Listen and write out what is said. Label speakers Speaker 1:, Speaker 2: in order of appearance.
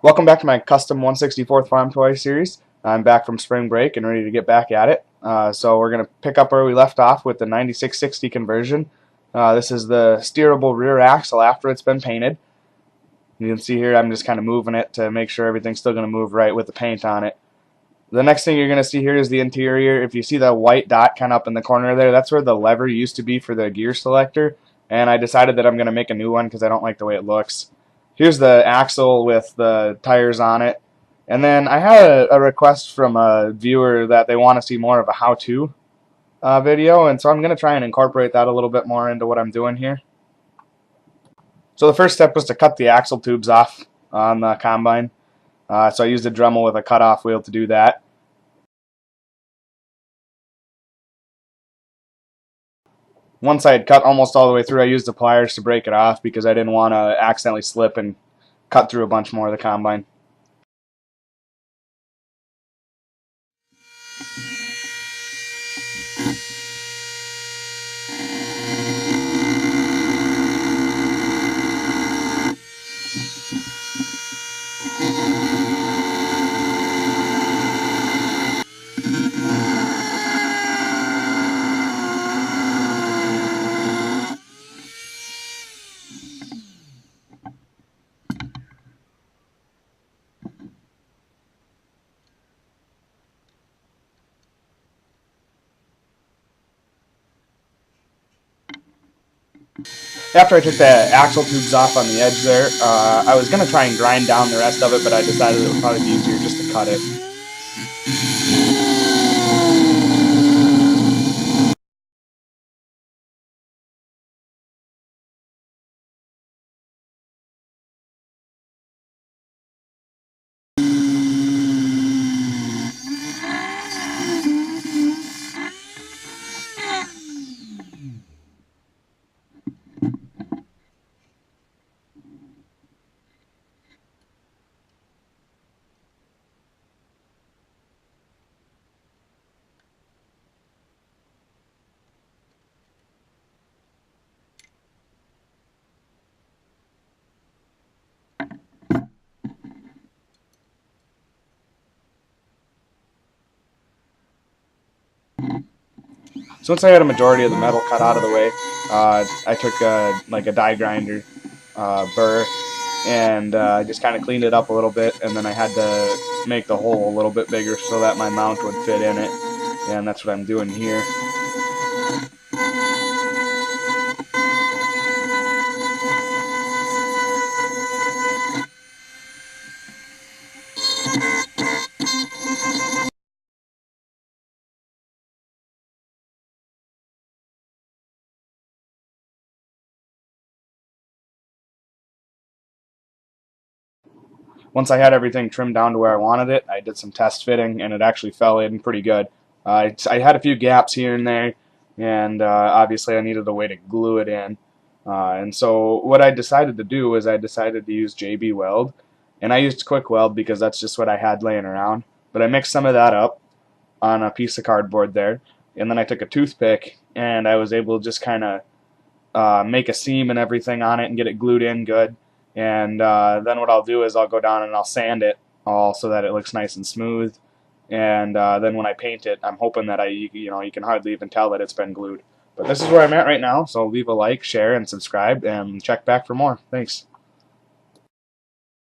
Speaker 1: Welcome back to my custom 164th Farm Toy series. I'm back from spring break and ready to get back at it. So we're going to pick up where we left off with the 9660 conversion. This is the steerable rear axle after it's been painted. You can see here I'm just kind of moving it to make sure everything's still going to move right with the paint on it. The next thing you're going to see here is the interior. If you see the white dot kind of up in the corner there, that's where the lever used to be for the gear selector. And I decided that I'm going to make a new one because I don't like the way it looks. Here's the axle with the tires on it. And then I had a request from a viewer that they want to see more of a how-to video, and so I'm going to try and incorporate that a little bit more into what I'm doing here. So the first step was to cut the axle tubes off on the combine. So I used a Dremel with a cut-off wheel to do that. Once I had cut almost all the way through, I used the pliers to break it off because I didn't want to accidentally slip and cut through a bunch more of the combine. After I took the axle tubes off on the edge there, I was going to try and grind down the rest of it, but I decided it would probably be easier just to cut it. So once I had a majority of the metal cut out of the way, I took like a die grinder burr and just kind of cleaned it up a little bit, and then I had to make the hole a little bit bigger so that my mount would fit in it, and that's what I'm doing here. Once I had everything trimmed down to where I wanted it, I did some test fitting, and it actually fell in pretty good. I had a few gaps here and there, and obviously I needed a way to glue it in. And so what I decided to do was I decided to use JB Weld, and I used Quick Weld because that's just what I had laying around. But I mixed some of that up on a piece of cardboard there, and then I took a toothpick, and I was able to just kind of make a seam and everything on it and get it glued in good. And then what I'll do is I'll go down and I'll sand it all so that it looks nice and smooth. And then when I paint it, I'm hoping that you can hardly even tell that it's been glued. But this is where I'm at right now, so leave a like, share, and subscribe, and check back for more. Thanks.